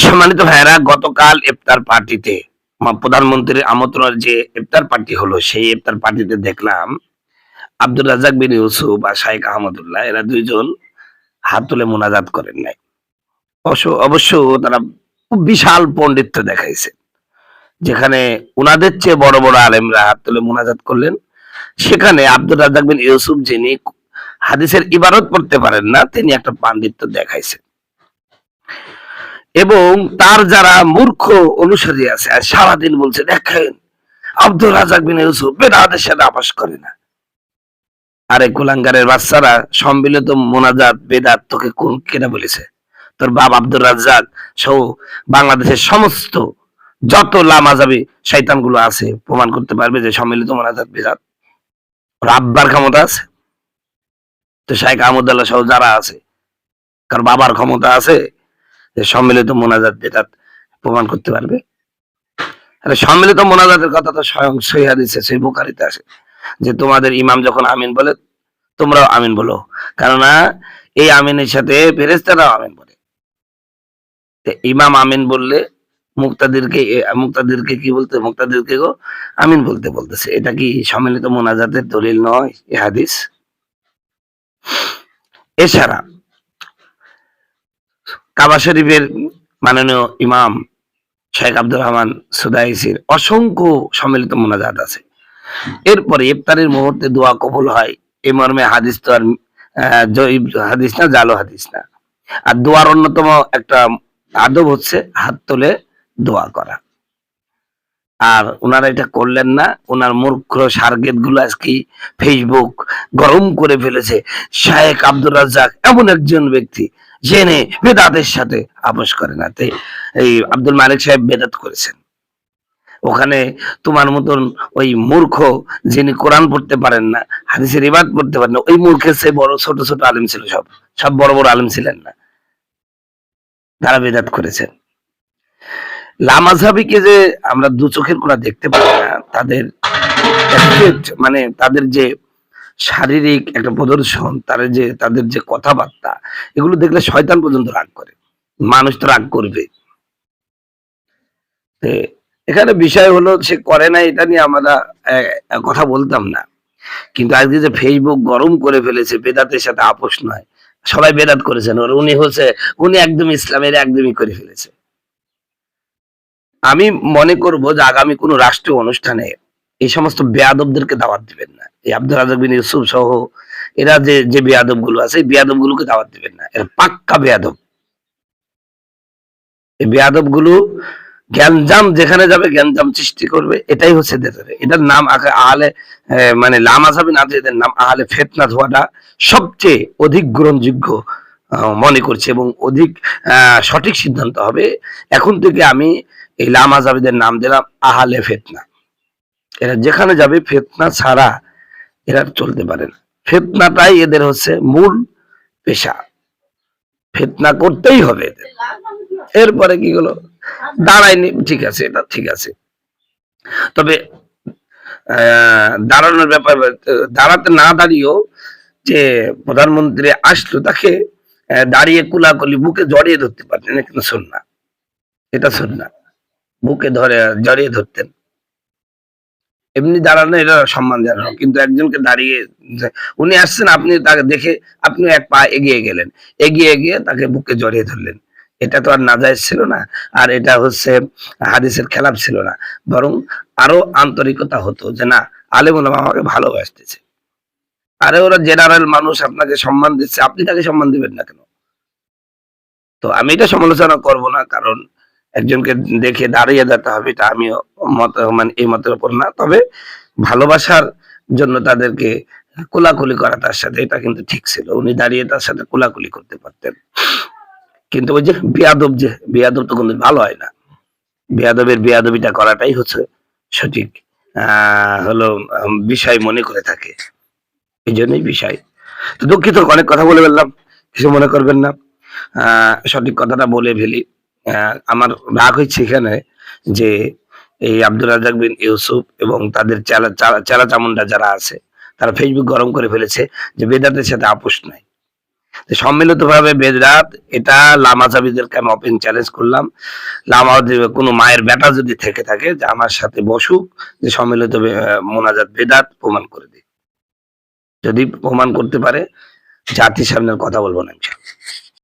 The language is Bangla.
সম্মানিত ভাইয়েরা, গতকাল ইফতার পার্টিতে প্রধানমন্ত্রীর আমন্ত্রণের যে ইফতার পার্টি হলো, সেই ইফতার পার্টিতে দেখলাম আব্দুর রাজ্জাক বিন ইউসুফ আর শাইখ আহমদুল্লাহ এরা দুইজন হাত তুলে মোনাজাত করেন নাই। অবশ্য তারা খুব বিশাল পণ্ডিত্য দেখাইছে, যেখানে উনাদের চেয়ে বড় বড় আলেমরা হাত তুলে মোনাজাত করলেন, সেখানে আব্দুর রাজ্জাক বিন ইউসুফ, যিনি হাদিসের ইবারত পড়তে পারেন না, তিনি একটা পাণ্ডিত্য দেখাইছেন। এবং তার যারা মূর্খ অনুসারী আছে আর সারাদিন বলছে, দেখেন আব্দুর রাজ্জাক বিন ইউসুফ বেদাতের সাথে আপোষ করে না। আরে কুলাঙ্গারের বাচ্চারা, সম্মিলিত মোনাজাত বেদাত তোকে কোন কেনা বলেছে? তোর বাপ আব্দুর রাজ্জাক সহ বাংলাদেশের সমস্ত যত লামাজাবি শয়তান গুলো আছে প্রমাণ করতে পারবে যে সম্মিলিত মোনাজাত বেদাত? ওর আব্বার ক্ষমতা আছে? তো শাইখ আহমদুল্লাহ সহ যারা আছে, কার বাবার ক্ষমতা আছে যে সম্মিলিত মোনাজাত বেদাত প্রমাণ করতে পারবে? আরে সম্মিলিত মোনাজাতের কথা তো স্বয়ং সহিহ হাদিসে, সেই বুখারীতে আসে যে তোমাদের ইমাম যখন আমিন বলে তোমরাও আমিন বলো, কেননা এই আমিনের সাথে ফেরেশতারাও আমিন বলে। ইমাম আমিন বললে মুক্তাদিরকে কি বলতে, মুক্তাদিরকে গো আমিন বলতে বলতেছে। এটা কি সম্মিলিত মোনাজাতের দলিল নয় এই হাদিস? এছাড়া কাবা শরীফের মাননীয় ইমাম শেখ আব্দুর রহমান সুদাইসির অসংখ্য সম্মিলিত মোনাজাত আছে। এরপরে ইফতারের মুহূর্তে দোয়া কবুল হয়, এই মর্মে হাদিস তো আর জয়ীব হাদিস না, জালো হাদিস না। আর দোয়ার অন্যতম একটা আদব হচ্ছে হাত তুলে দোয়া করা। আর ওনারা এটা করলেন না। ওনার মূর্খ সার্গেট গুলো আজকে ফেসবুক গরম করে ফেলেছে। শায়েখ আব্দুর রাজ্জাক এমন একজন ব্যক্তি জেনে বেদাতের সাথে আপোষ করে না। তাই এই আব্দুল মালিক সাহেব বেদাত করেছেন। ওখানে তোমার মতন ওই মূর্খ, যিনি কোরআন পড়তে পারেন না, হাদিসের ইবাদত পড়তে পারেন না, ওই মূর্খের চেয়ে বড় ছোট ছোট আলেম ছিল। সব বড় বড় আলেম ছিলেন না, তারা বেদাত করেছেন। লামাজাবিকে যে আমরা দু চোখের কোনা দেখতে পাই না, তাদের মানে তাদের যে শারীরিক একটা প্রদর্শন, তাদের যে কথাবার্তা, এগুলো দেখলে শয়তান পর্যন্ত রাগ করে। মানুষ তো রাগ করবে। এখানে বিষয় হলো সে করে না, এটা নিয়ে আমরা কথা বলতাম না। কিন্তু আজকে যে ফেসবুক গরম করে ফেলেছে, বেদাতের সাথে আপোষ নয়, সবাই বেদাত করেছেন, উনি একদম ইসলামের একদমই করে ফেলেছে। আমি মনে করব যে আগামী কোন রাষ্ট্রীয় অনুষ্ঠানে এই সমস্ত বেয়াদবদেরকে দাওয়াত দিবেন না। এই আব্দুর রাজ্জাক বিন ইউসুফ সহ এরা যে বেয়াদব গুলো আছে, এই বেয়াদব গুলোকে দাওয়াত দিবেন না। এরা পাক্কা বেয়াদব। এই বেয়াদব গুলো গ্যাঞ্জাম যেখানে যাবে গ্যাঞ্জাম সৃষ্টি করবে, এটাই হচ্ছে দেশের। এটার নাম আহলে মানে লামাযাবি না, এদের নাম আহলে ফিতনা হওয়াটা সবচেয়ে অধিক গ্রহণযোগ্য মনে করছে এবং অধিক সঠিক সিদ্ধান্ত হবে। এখন থেকে আমি এই লামাযাবিদের নাম দিলাম আহলে ফিতনা। এরা যেখানে যাবে ফিতনা ছাড়া এরা চলতে পারে না। ফিতনাটাই এদের হচ্ছে মূল পেশা, ফিতনা করতেই হবে এদের। এরপরে কি হলো, দাঁড়ায়নি, ঠিক আছে, এটা ঠিক আছে, তবে দাঁড়ানোর ব্যাপার, দাঁড়াতে না দাঁড়িয়েও যে প্রধানমন্ত্রী আসলো, তাকে দাঁড়িয়ে কুলাকুলি বুকে জড়িয়ে ধরতে পারতেন, কিন্তু সুন্নাহ, এটা সুন্নাহ। বুকে ধরে জড়িয়ে ধরতেন। এমনি দাঁড়ানো এটা সম্মান জানানো, কিন্তু একজনকে দাঁড়িয়ে, উনি আসছেন, আপনি তাকে দেখে আপনি এক পা এগিয়ে গেলেন, এগিয়ে গিয়ে তাকে বুকে জড়িয়ে ধরলেন, এটা তো আর নাজায়েজ ছিল না। আর এটা হচ্ছে হাদিসের খেলাফ ছিল না। বরং আরো আন্তরিকতা হতো যে না, আলেম ওলামা আমাকে ভালোবাসতেছে। আরে ওরা জেনারেল মানুষ, আপনাকে সম্মান দিচ্ছে, আপনি তাকে সম্মান দিবেন না কেন? তো আমি এটা সমালোচনা করব না, কারণ একজনকে দেখে দাঁড়িয়ে যেতে হবে, এটা আমি মানে এই মতের উপর না। তবে ভালোবাসার জন্য তাদেরকে কোলাকুলি করা তার সাথে, এটা কিন্তু ঠিক ছিল। উনি দাঁড়িয়ে তার সাথে কোলাকুলি করতে পারতেন। কিন্তু ওই যে বেয়াদব তো কিন্তু ভালো হয় না। বেয়াদবিটা করাটাই হচ্ছে সঠিক হলো বিষয় মনে করে থাকে। এই জন্যই বিষয়। তো দুঃখিত, অনেক কথা বলে ফেললাম, কিছু মনে করবেন না। সঠিক কথাটা বলে ফেলি। আমার রাগ হচ্ছে এখানে যে এই আব্দুর রাজ্জাক বিন ইউসুফ এবং তাদের চেলা চামুন্ডা যারা আছে, তারা ফেসবুক গরম করে ফেলেছে যে বেদাতের সাথে আপোষ নাই। সম্মিলিত ভাবে বেদাত, এটা লামাজাবিদেরকে আমি ওপেন চ্যালেঞ্জ করলাম। লামা কোনো মায়ের বেটা যদি থেকে থাকে যে আমার সাথে বসুক, যে সম্মিলিত মোনাজাত বেদাত প্রমাণ করে দিই। যদি প্রমাণ করতে পারে জাতির সামনে কথা বলবো না ইনশাআল্লাহ।